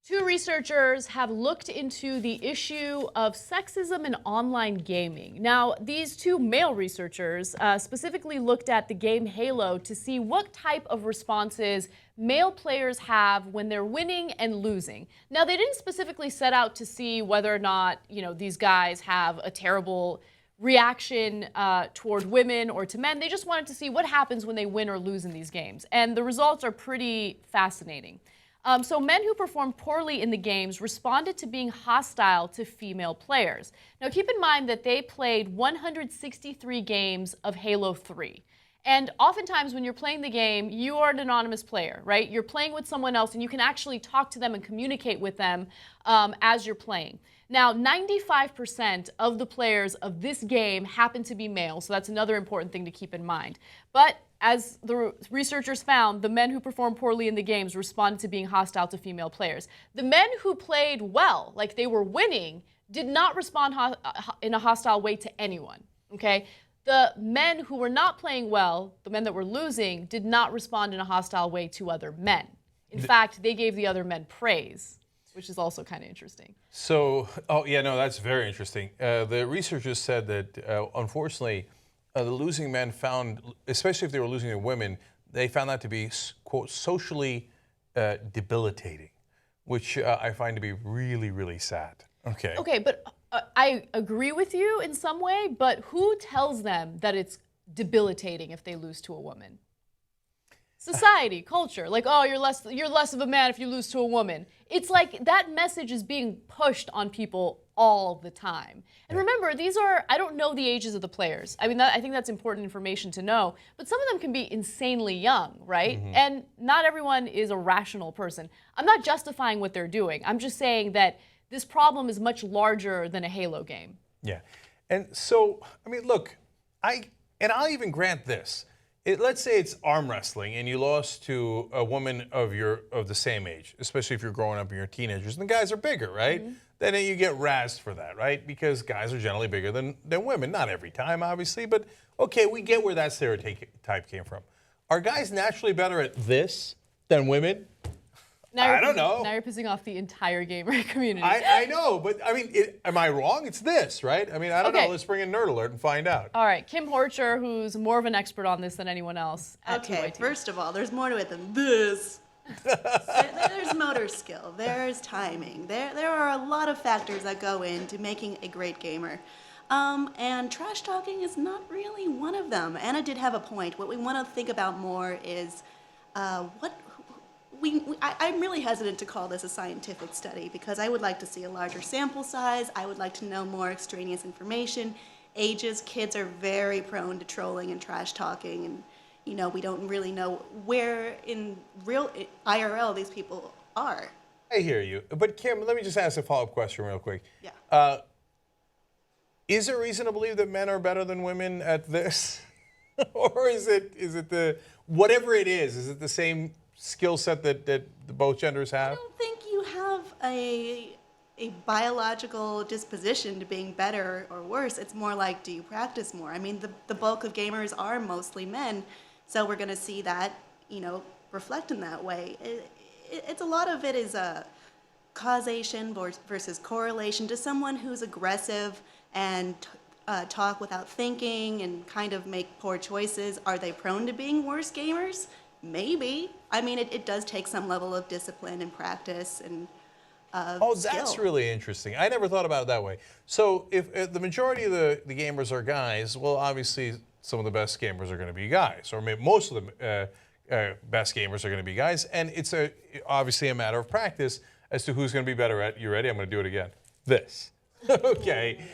Two researchers have looked into the issue of sexism in online gaming. Now, these two male researchers specifically looked at the game Halo to see what type of responses male players have when they're winning and losing. Now, they didn't specifically set out to see whether or not, these guys have a terrible reaction toward women or to men. They just wanted to see what happens when they win or lose in these games. And the results are pretty fascinating. So men who performed poorly in the games responded to being hostile to female players. Now keep in mind that they played 163 games of Halo 3. And oftentimes when you're playing the game, you are an anonymous player, right? You're playing with someone else and you can actually talk to them and communicate with them as you're playing. Now, 95% of the players of this game happen to be male, so that's another important thing to keep in mind. But as the researchers found, the men who performed poorly in the games responded to being hostile to female players. The men who played well, like they were winning, did not respond in a hostile way to anyone, okay? The men who were not playing well, the men that were losing, did not respond in a hostile way to other men. In fact, they gave the other men praise, which is also kind of interesting. So, that's very interesting. The researchers said that, unfortunately, the losing men found, especially if they were losing to women, they found that to be, quote, socially debilitating, which I find to be really, really sad. Okay, but I agree with you in some way, but who tells them that it's debilitating if they lose to a woman? Society, culture, like, oh, you're less of a man if you lose to a woman. It's like that message is being pushed on people all the time. And remember, I don't know the ages of the players. I mean, I think that's important information to know, but some of them can be insanely young, right? Mm-hmm. And not everyone is a rational person. I'm not justifying what they're doing. I'm just saying that this problem is much larger than a Halo game. Yeah, and so, I mean, look, I'll even grant this. Let's say it's arm wrestling and you lost to a woman of the same age, especially if you're growing up and you're teenagers, and the guys are bigger, right? Mm-hmm. Then you get razzed for that, right? Because guys are generally bigger than women. Not every time, obviously, but okay, we get where that stereotype came from. Are guys naturally better at this than women? I don't know. Now you're pissing off the entire gamer community. I know, but I mean, am I wrong? It's this, right? I mean, I don't know. Let's bring in Nerd Alert and find out. All right, Kim Horcher, who's more of an expert on this than anyone else at TYT. First of all, there's more to it than this. There's motor skill. There's timing. There are a lot of factors that go into making a great gamer. And trash talking is not really one of them. Anna did have a point. What we want to think about more is I'm really hesitant to call this a scientific study because I would like to see a larger sample size. I would like to know more extraneous information. Ages, kids are very prone to trolling and trash talking, and we don't really know where in real IRL these people are. I hear you, but Kim, let me just ask a follow-up question real quick. Yeah. Is there reason to believe that men are better than women at this, or is it the whatever it is it the same skill set that both genders have? I don't think you have a biological disposition to being better or worse. It's more like, do you practice more? I mean, the bulk of gamers are mostly men, so we're going to see that, reflect in that way. It's a lot of it is a causation versus correlation. To someone who's aggressive and talk without thinking and kind of make poor choices, are they prone to being worse gamers? Maybe. I mean, it does take some level of discipline and practice and that's skill. really interesting. I never thought about it that way. So if the majority of the gamers are guys, well, obviously some of the best gamers are going to be guys, or maybe most of the best gamers are going to be guys, and it's obviously a matter of practice as to who's going to be better at. You ready? I'm going to do it again. This. Okay.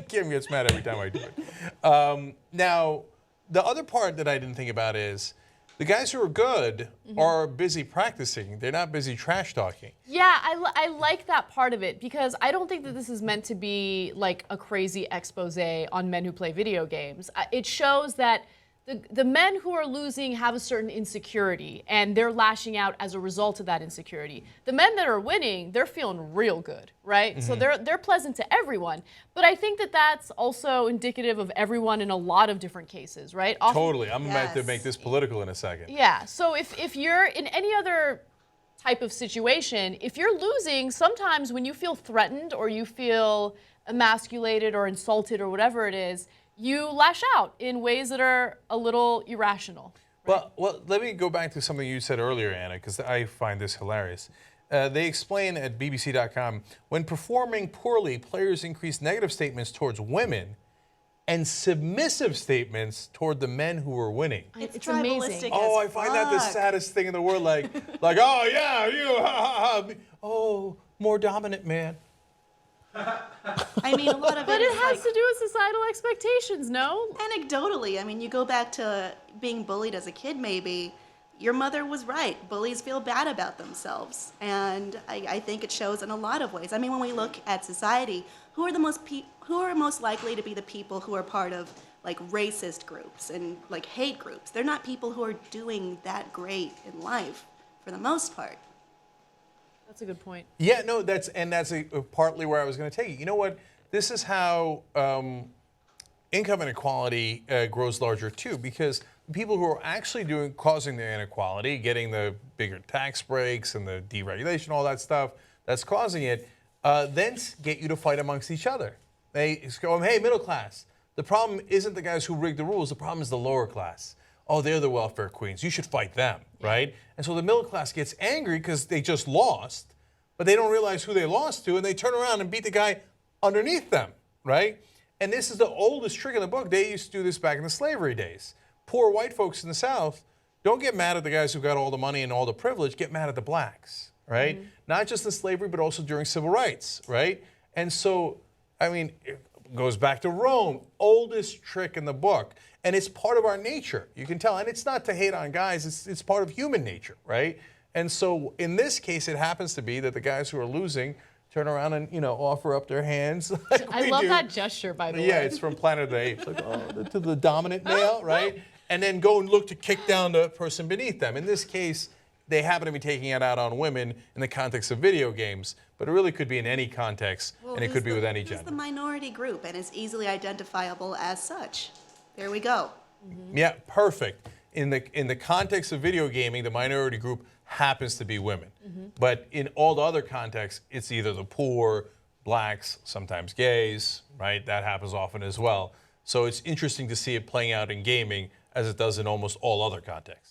Kim gets mad every time I do it. Now, the other part that I didn't think about is the guys who are good are busy practicing. They're not busy trash talking. Yeah, I like that part of it because I don't think that this is meant to be like a crazy expose on men who play video games. It shows that the men who are losing have a certain insecurity and they're lashing out as a result of that insecurity. The men that are winning, they're feeling real good, right? So they're pleasant to everyone. But I think that that's also indicative of everyone in a lot of different cases, right? Totally. I'm about to make this political in a second. Yeah. So if you're in any other type of situation, if you're losing, sometimes when you feel threatened or you feel emasculated or insulted or whatever it is, you lash out in ways that are a little irrational. Well, let me go back to something you said earlier, Anna, because I find this hilarious. They explain at BBC.com, when performing poorly, players increase negative statements towards women and submissive statements toward the men who are winning. It's tribalistic amazing. Oh, as I find that the fuck. saddest thing in the world. Like, oh yeah, you, ha, ha, ha. Oh, more dominant man. I mean, a lot of But it it is has like, to do with societal expectations, no? anecdotally. I mean, you go back to being bullied as a kid, maybe. Your mother was right. Bullies feel bad about themselves. And I think it shows in a lot of ways. I mean, when we look at society, who are most likely to be the people who are part of like racist groups and like hate groups? They're not people who are doing that great in life for the most part. That's a good point. Yeah, no, that's partly where I was going to take it. You know what? This is how income inequality grows larger too, because people who are actually causing the inequality, getting the bigger tax breaks and the deregulation, all that stuff that's causing it, then get you to fight amongst each other. They go, hey, middle class. The problem isn't the guys who rigged the rules. The problem is the lower class. Oh, they're the welfare queens. You should fight them, right? And so the middle class gets angry because they just lost, but they don't realize who they lost to, and they turn around and beat the guy underneath them, right? And this is the oldest trick in the book. They used to do this back in the slavery days. Poor white folks in the South don't get mad at the guys who got all the money and all the privilege, get mad at the blacks, right? Not just in slavery, but also during civil rights, right? And so, I mean, it goes back to Rome, oldest trick in the book. And it's part of our nature, you can tell. And it's not to hate on guys, it's part of human nature, right? And so in this case, it happens to be that the guys who are losing turn around and, offer up their hands. Like I we love do. that gesture, by the way. Yeah, it's from Planet of the Apes. Like, oh, to the dominant male, right? And then go and look to kick down the person beneath them. In this case, they happen to be taking it out on women in the context of video games, but it really could be in any context, and it who's could be with any who's gender. the minority group and is easily identifiable as such. There we go. Yeah, perfect. In the context of video gaming, the minority group happens to be women. But in all the other contexts, it's either the poor, blacks, sometimes gays, right? That happens often as well. So it's interesting to see it playing out in gaming as it does in almost all other contexts.